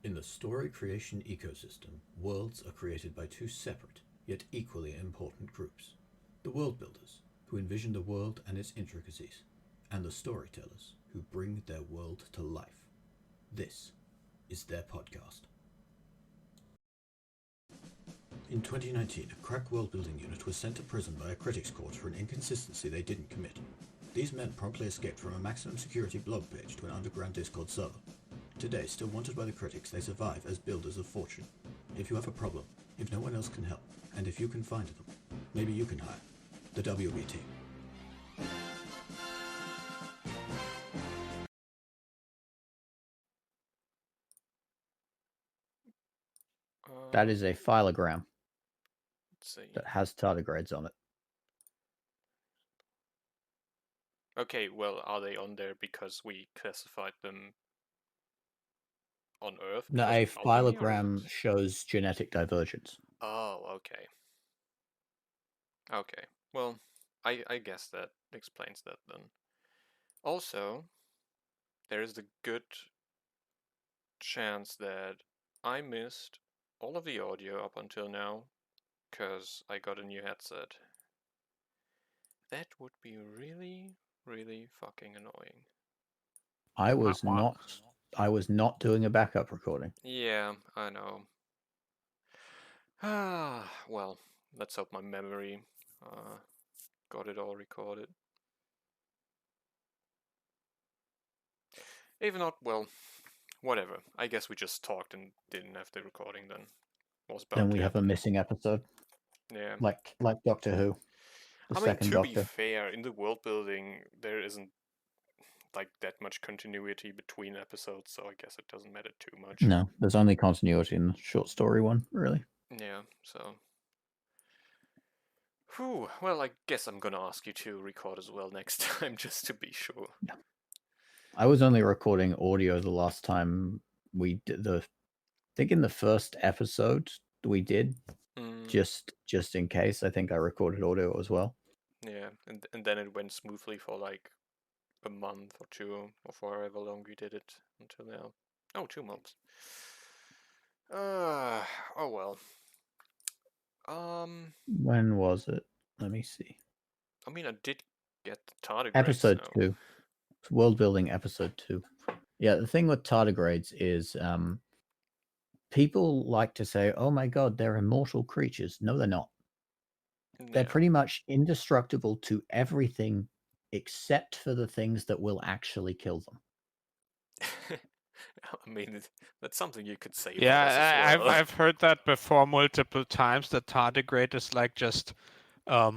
In the story creation ecosystem, worlds are created by two separate, yet equally important groups. The worldbuilders, who envision the world and its intricacies, and the storytellers, who bring their world to life. This is their podcast. In 2019, a crack world-building unit was sent to prison by a critics court for an inconsistency they didn't commit. These men promptly escaped from a maximum security blog page to an underground Discord server. Today, still wanted by the critics, they survive as builders of fortune. If you have a problem, if no one else can help, and if you can find them, maybe you can hire the WB team. That is a filogram Let's see. that has tardigrades on it. Okay, well, are they on there because we classified them on Earth? No, because a we found them here, or filogram what? shows genetic divergence. Oh, okay. Okay, well, I guess that explains that then. Also, there is the good chance that I missed all of the audio up until now, because I got a new headset. That would be really, really fucking annoying. I was not doing a backup recording. Yeah, I know. Ah, well, let's hope my memory got it all recorded. If not, well, whatever. I guess we just talked and didn't have the recording then. Then we have a missing episode, Yeah. like Doctor Who, the I mean, second to Doctor. be fair, in the world building, there isn't like that much continuity between episodes, so I guess it doesn't matter too much. No, there's only continuity in the short story one, really. Yeah, so. Whew, well, I guess I'm gonna ask you to record as well next time, just to be sure. Yeah. I was only recording audio the last time we did I think in the first episode we did, just in case. I think I recorded audio as well. Yeah, and then it went smoothly for like a month or two, or for however long we did it until now. Oh, 2 months. Oh well. When was it? Let me see. I mean, I did get the tardigrades. Episode 2. World building episode 2. Yeah, the thing with tardigrades is people like to say, oh my god, they're immortal creatures. No, they're not. They're pretty much indestructible to everything except for the things that will actually kill them. I mean, that's something you could say. Yeah, well. I've heard that before multiple times. That tardigrade is like just a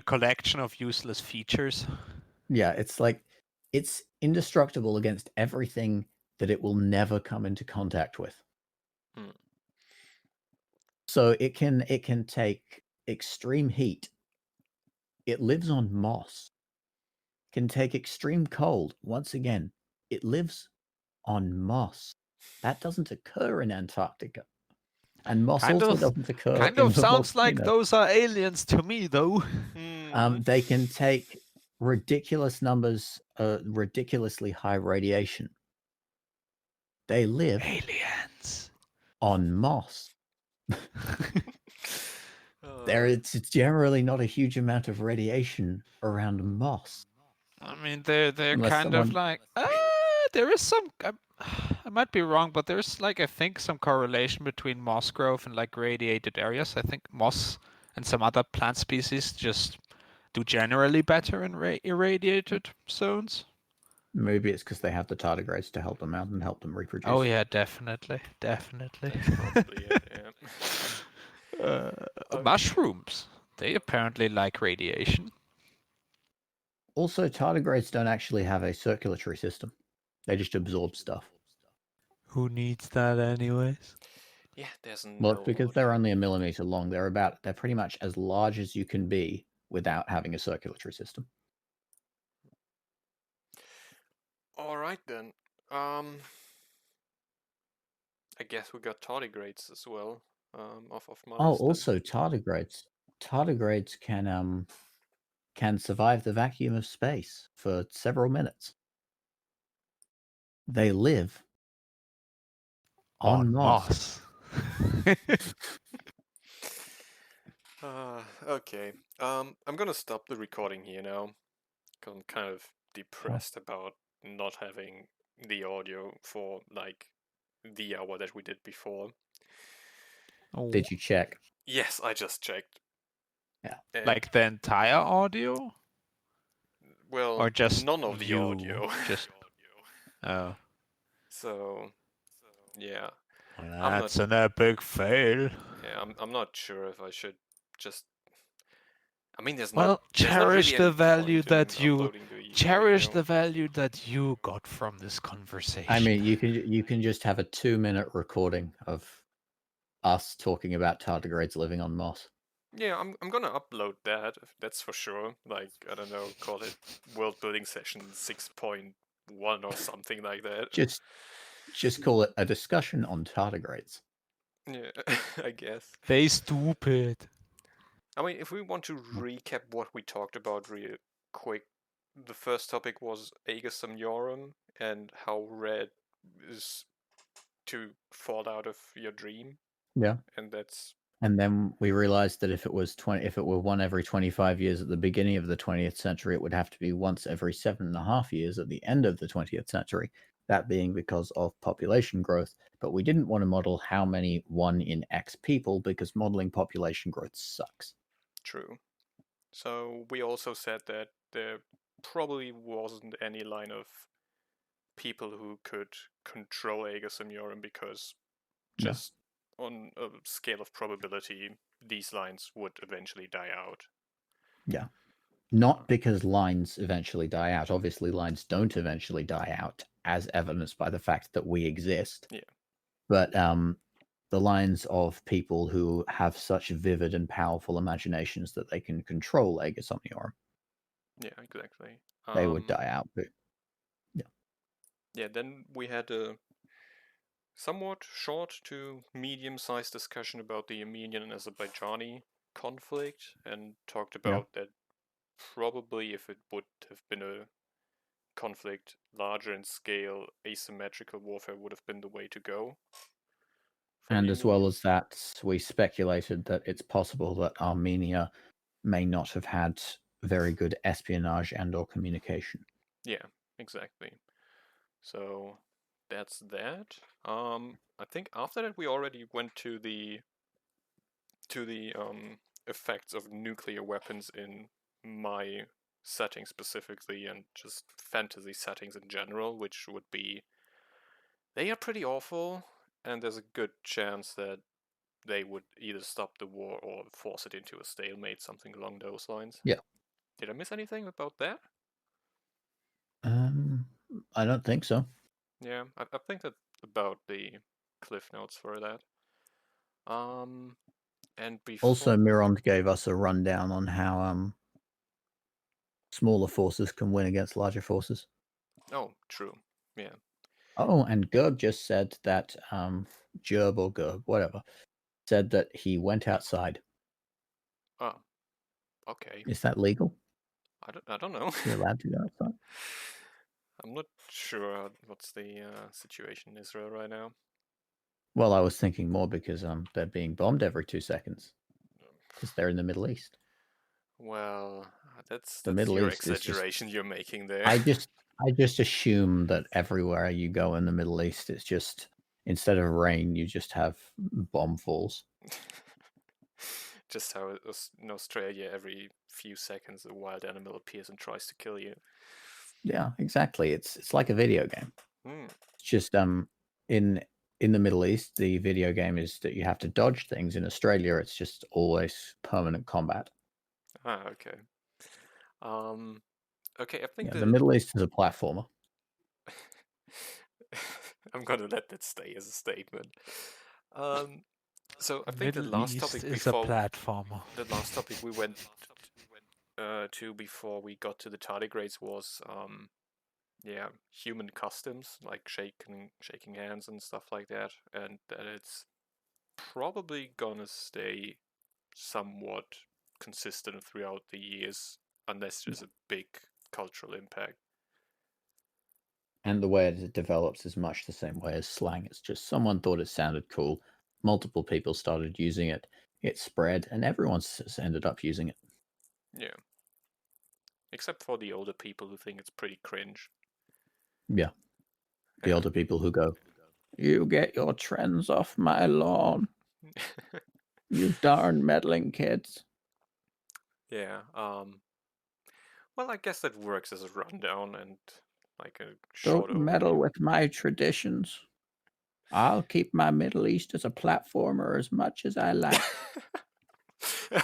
collection of useless features. Yeah, it's like it's indestructible against everything that it will never come into contact with. So it can take extreme heat. It lives on moss. Can take extreme cold. Once again, it lives on moss. That doesn't occur in Antarctica. And moss also doesn't occur. Kind of sounds like those are aliens to me, though. They can take ridiculous numbers, ridiculously high radiation. They live aliens on moss. It's generally not a huge amount of radiation around moss. I mean, they're kind of like there is some. I might be wrong, but there's like I think some correlation between moss growth and like radiated areas. I think moss and some other plant species just do generally better in irradiated zones. Maybe it's because they have the tardigrades to help them out and help them reproduce. Oh yeah, definitely. That's probably it, yeah. Mushrooms, they apparently like radiation. Also, tardigrades don't actually have a circulatory system. They just absorb stuff. Who needs that anyways? Yeah, there's no... Well, because they're only a millimeter long. They're pretty much as large as you can be without having a circulatory system. All right then. I guess we got tardigrades as well. Off of my list. Also tardigrades. Tardigrades can survive the vacuum of space for several minutes. They live On Moss. Okay. I'm gonna stop the recording here now, because I'm kind of depressed about not having the audio for, like, the hour that we did before. Did you check? Yes, I just checked. Yeah. And, Like the entire audio? well, Or just none of the you? audio. Just oh. So, yeah. That's an epic fail. Yeah, I'm not sure if I should just. I mean, there's Well, not cherish really the any value point in that you uploading the cherish video. the value that you got from this conversation. I mean, you can just have a 2-minute recording of us talking about tardigrades living on moss. Yeah, I'm gonna upload that. That's for sure. Like, I don't know, call it World Building Session 6.1 or something like that. Just call it a discussion on tardigrades. Yeah, I guess. They stupid. I mean, if we want to recap what we talked about real quick, the first topic was Aegis Omniorum and how red is to fall out of your dream. Yeah. And that's. And then we realized that if it were one every 25 years at the beginning of the 20th century, it would have to be once every 7.5 years at the end of the 20th century. That being because of population growth. But we didn't want to model how many 1 in X people because modeling population growth sucks. True. So we also said that there probably wasn't any line of people who could control Aegis Omniorum because just on a scale of probability, these lines would eventually die out. Yeah. Not because lines eventually die out. Obviously, lines don't eventually die out, as evidenced by the fact that we exist. Yeah. But the lines of people who have such vivid and powerful imaginations that they can control Aegis Omniorum. Yeah, exactly. They would die out. But yeah, then we had a somewhat short to medium-sized discussion about the Armenian and Azerbaijani conflict and talked about that probably if it would have been a conflict larger in scale, asymmetrical warfare would have been the way to go. And as well as that, we speculated that it's possible that Armenia may not have had very good espionage and or communication. Yeah, exactly. So that's that. I think after that we already went to the effects of nuclear weapons in my setting specifically and just fantasy settings in general, which would be they are pretty awful, and there's a good chance that they would either stop the war or force it into a stalemate, something along those lines. Yeah. Did I miss anything about that? I don't think so. Yeah, I think that about the cliff notes for that. And before... Also, Mirond gave us a rundown on how smaller forces can win against larger forces. Oh, true. Yeah. Oh, and Gerb just said that Gerb or Gerb, whatever, said that he went outside. Oh, okay. Is that legal? I don't know. You're allowed to go outside? I'm not sure what's the situation in Israel right now. Well, I was thinking more because they're being bombed every 2 seconds because they're in the Middle East. Well, that's Middle your East exaggeration you're making there. I just assume that everywhere you go in the Middle East, it's just instead of rain, you just have bomb falls. Just how in Australia, every few seconds, a wild animal appears and tries to kill you. Yeah, exactly. It's like a video game. It's just in the Middle East, the video game is that you have to dodge things. In Australia, it's just always permanent combat. Ah, okay. Okay, I think the Middle East is a platformer. I'm gonna let that stay as a statement. So I think Middle the last East topic is before a platformer. The last topic we went to before we got to the tardigrades was human customs, like shaking hands and stuff like that, and that it's probably gonna stay somewhat consistent throughout the years unless there's a big cultural impact. And the way it develops is much the same way as slang. It's just someone thought it sounded cool. Multiple people started using it. It spread, and everyone's ended up using it. Yeah. Except for the older people who think it's pretty cringe. Yeah. The older people who go, "You get your trends off my lawn. You darn meddling kids." Yeah. Well, I guess that works as a rundown and like a Don't short meddle overview. with my traditions. I'll keep my Middle East as a platformer as much as I like.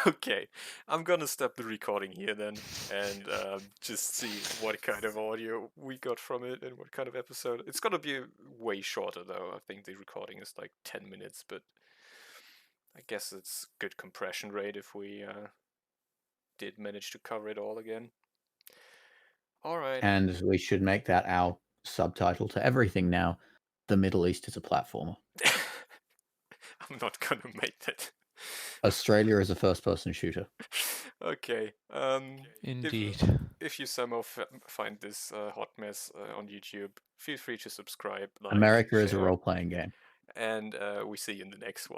Okay, I'm gonna stop the recording here then, and just see what kind of audio we got from it and what kind of episode. It's gonna be way shorter though. I think the recording is like 10 minutes, but I guess it's good compression rate if we did manage to cover it all again. All right. And we should make that our subtitle to everything now. The Middle East is a platformer. I'm not gonna make that. Australia is a first-person shooter. Okay. Indeed. If you somehow find this hot mess on YouTube, feel free to subscribe. Like, America is a share, role-playing game. and we see you in the next one.